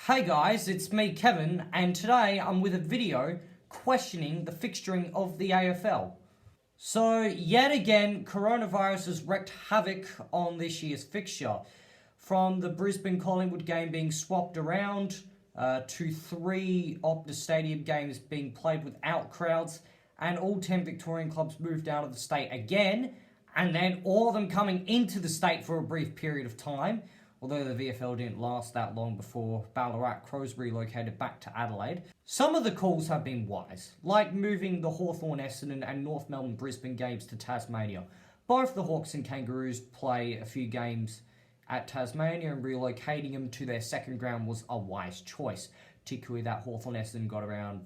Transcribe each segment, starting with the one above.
Hey guys, it's me Kevin, and today I'm with a video questioning the fixturing of the AFL. So yet again, coronavirus has wreaked havoc on this year's fixture. From the Brisbane-Collingwood game being swapped around to 3 Optus Stadium games being played without crowds, and all 10 Victorian clubs moved out of the state again, and then all of them coming into the state for a brief period of time. Although the VFL didn't last that long before Ballarat Crows relocated back to Adelaide. Some of the calls have been wise, like moving the Hawthorn Essendon and North Melbourne Brisbane games to Tasmania. Both the Hawks and Kangaroos play a few games at Tasmania, and relocating them to their second ground was a wise choice. Particularly that Hawthorn Essendon got around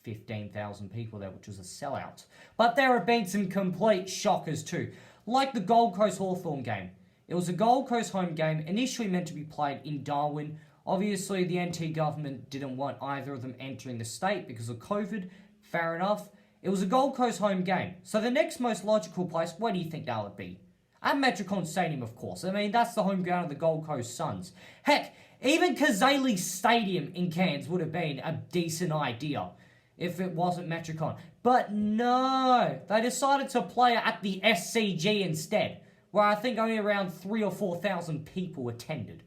15,000 people there, which was a sellout. But there have been some complete shockers too, like the Gold Coast Hawthorn game. It was a Gold Coast home game, initially meant to be played in Darwin. Obviously, the NT government didn't want either of them entering the state because of COVID. Fair enough. It was a Gold Coast home game. So the next most logical place, where do you think that would be? At Metricon Stadium, of course. I mean, that's the home ground of the Gold Coast Suns. Heck, even Kazali Stadium in Cairns would have been a decent idea if it wasn't Metricon. But no, they decided to play it at the SCG instead, where I think only around 3,000 or 4,000 people attended.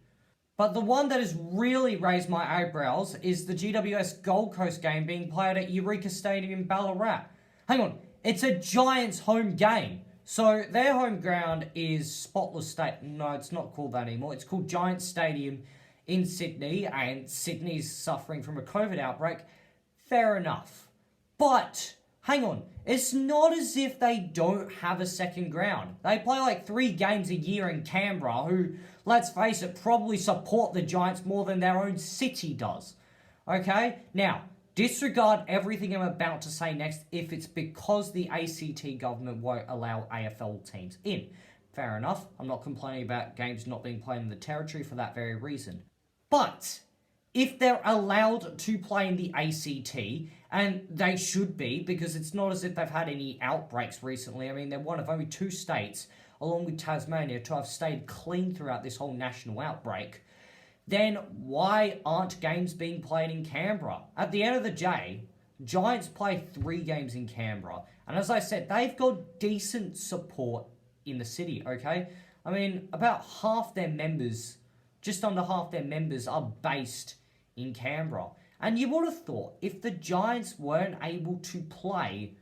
But the one that has really raised my eyebrows is the GWS Gold Coast game being played at Eureka Stadium in Ballarat. Hang on, it's a Giants home game. So their home ground is Spotless State. No, it's not called that anymore. It's called Giants Stadium in Sydney, and Sydney's suffering from a COVID outbreak. Fair enough. But hang on, it's not as if they don't have a second ground. They play like 3 games a year in Canberra, who, let's face it, probably support the Giants more than their own city does. Okay? Now, disregard everything I'm about to say next if it's because the ACT government won't allow AFL teams in. Fair enough. I'm not complaining about games not being played in the territory for that very reason. But if they're allowed to play in the ACT, and they should be, because it's not as if they've had any outbreaks recently. I mean, they're one of only 2 states, along with Tasmania, to have stayed clean throughout this whole national outbreak. Then why aren't games being played in Canberra? At the end of the day, Giants play 3 games in Canberra. And as I said, they've got decent support in the city, okay? I mean, about half their members, just under half their members, are based in Canberra. And you would have thought, if the Giants weren't able to play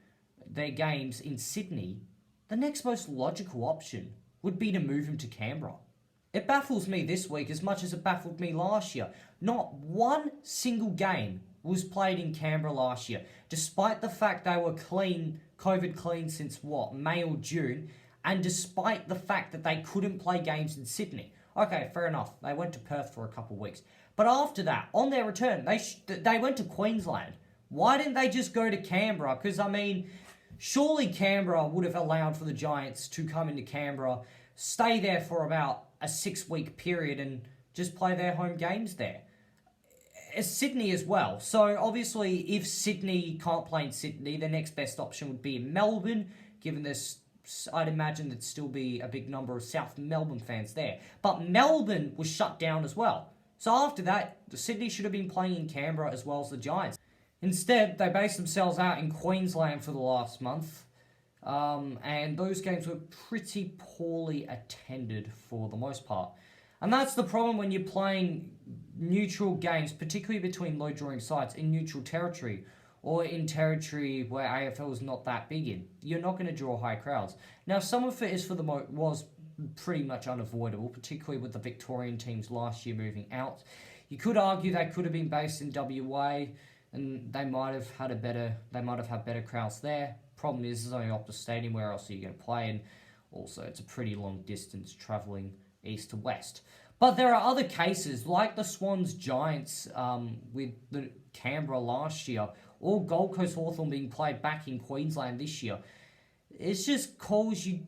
their games in Sydney, the next most logical option would be to move them to Canberra. It baffles me this week as much as it baffled me last year. Not one single game was played in Canberra last year, despite the fact they were clean, COVID clean since May or June, and despite the fact that they couldn't play games in Sydney. Okay, fair enough. They went to Perth for a couple of weeks. But after that, on their return, they went to Queensland. Why didn't they just go to Canberra? Because, I mean, surely Canberra would have allowed for the Giants to come into Canberra, stay there for about a 6-week period, and just play their home games there. Sydney as well. So, obviously, if Sydney can't play in Sydney, the next best option would be in Melbourne, given this. I'd imagine there'd still be a big number of South Melbourne fans there. But Melbourne was shut down as well. So after that, Sydney should have been playing in Canberra as well as the Giants. Instead, they based themselves out in Queensland for the last month. And those games were pretty poorly attended for the most part. And that's the problem when you're playing neutral games, particularly between low-drawing sides in neutral territory, or in territory where AFL is not that big in. You're not going to draw high crowds. Now, some of it is was pretty much unavoidable, particularly with the Victorian teams last year moving out. You could argue they could have been based in WA, and they might have had better crowds there. Problem is, there's only Optus Stadium. Where else are you going to play? And also, it's a pretty long distance travelling east to west. But there are other cases, like the Swans Giants with the Canberra last year, or Gold Coast Hawthorn being played back in Queensland this year. It's just calls you.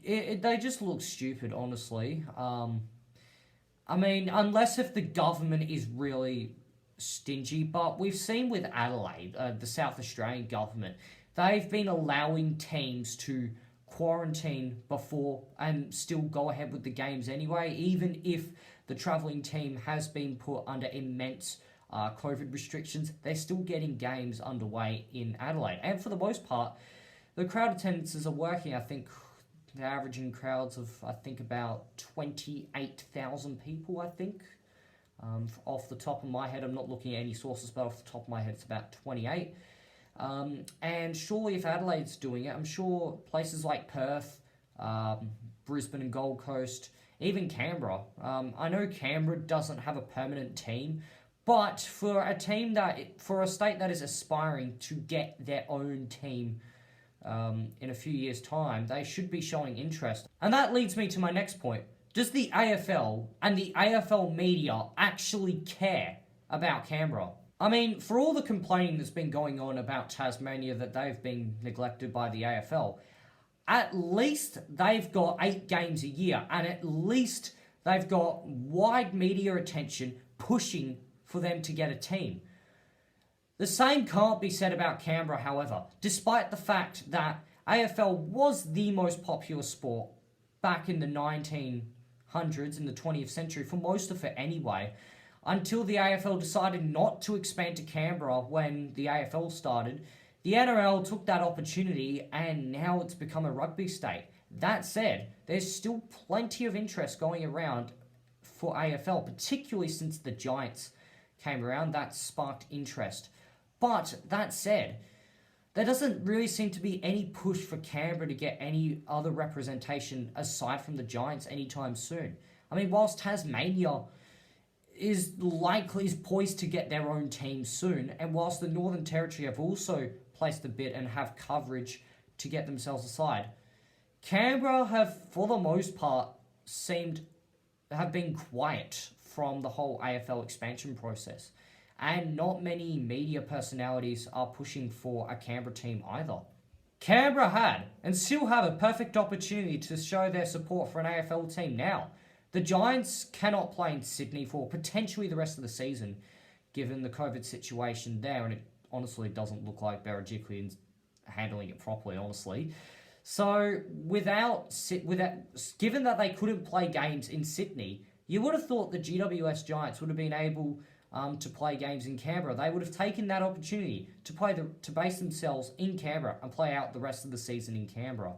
They just look stupid, honestly. I mean, unless if the government is really stingy, but we've seen with Adelaide, the South Australian government, they've been allowing teams to quarantine before and still go ahead with the games anyway, even if the travelling team has been put under immense COVID restrictions, they're still getting games underway in Adelaide. And for the most part, the crowd attendances are working. I think they're averaging crowds of, about 28,000 people, I think. Off the top of my head, I'm not looking at any sources, but off the top of my head, it's about 28. And surely if Adelaide's doing it, I'm sure places like Perth, Brisbane and Gold Coast, even Canberra. I know Canberra doesn't have a permanent team, but for a state that is aspiring to get their own team in a few years' time, they should be showing interest. And that leads me to my next point. Does the AFL and the AFL media actually care about Canberra? I mean, for all the complaining that's been going on about Tasmania that they've been neglected by the AFL, at least they've got 8 games a year, and at least they've got wide media attention pushing for them to get a team. The same can't be said about Canberra, however, despite the fact that AFL was the most popular sport back in the 1900s, in the 20th century, for most of it anyway, until the AFL decided not to expand to Canberra when the AFL started. The NRL took that opportunity and now it's become a rugby state. That said, there's still plenty of interest going around for AFL, particularly since the Giants came around. That sparked interest. But that said, there doesn't really seem to be any push for Canberra to get any other representation aside from the Giants anytime soon. I mean, whilst Tasmania is poised to get their own team soon, and whilst the Northern Territory have also placed a bid and have coverage to get themselves aside, Canberra have, for the most part, have been quiet from the whole AFL expansion process. And not many media personalities are pushing for a Canberra team either. Canberra had, and still have, a perfect opportunity to show their support for an AFL team now. The Giants cannot play in Sydney for potentially the rest of the season, given the COVID situation there, and it honestly doesn't look like Berejiklian's handling it properly, honestly. So, given that they couldn't play games in Sydney, you would have thought the GWS Giants would have been able to play games in Canberra. They would have taken that opportunity to base themselves in Canberra and play out the rest of the season in Canberra.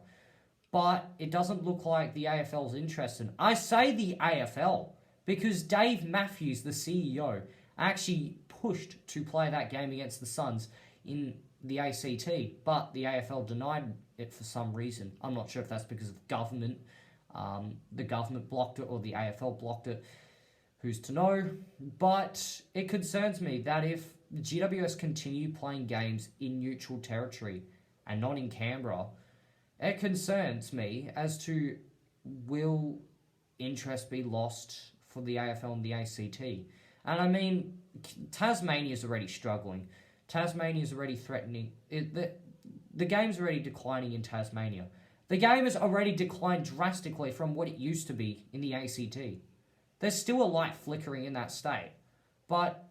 But it doesn't look like the AFL's interested. I say the AFL because Dave Matthews, the CEO, actually pushed to play that game against the Suns in the ACT, but the AFL denied it for some reason. I'm not sure if that's because of government. The government blocked it or the AFL blocked it. Who's to know? But it concerns me that if GWS continue playing games in neutral territory and not in Canberra, it concerns me as to will interest be lost for the AFL and the ACT. And I mean, Tasmania's already struggling. Tasmania's already threatening. The game's already declining in Tasmania. The game has already declined drastically from what it used to be in the ACT. There's still a light flickering in that state. But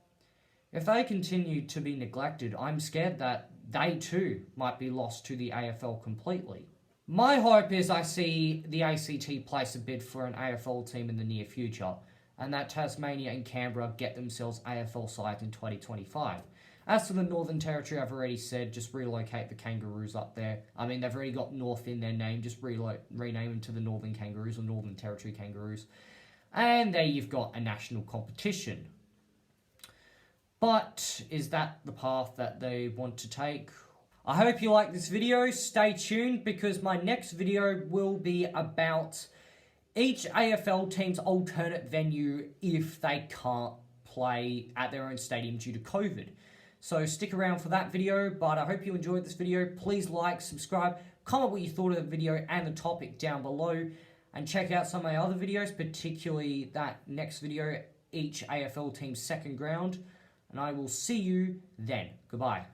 if they continue to be neglected, I'm scared that they too might be lost to the AFL completely. My hope is I see the ACT place a bid for an AFL team in the near future, and that Tasmania and Canberra get themselves AFL sides in 2025. As for the Northern Territory, I've already said, just relocate the Kangaroos up there. I mean, they've already got North in their name, just rename them to the Northern Kangaroos or Northern Territory Kangaroos. And there you've got a national competition. But is that the path that they want to take? I hope you like this video. Stay tuned because my next video will be about each AFL team's alternate venue if they can't play at their own stadium due to COVID. So stick around for that video, but I hope you enjoyed this video. Please like, subscribe, comment what you thought of the video and the topic down below, and check out some of my other videos, particularly that next video, each AFL team's second ground, and I will see you then. Goodbye.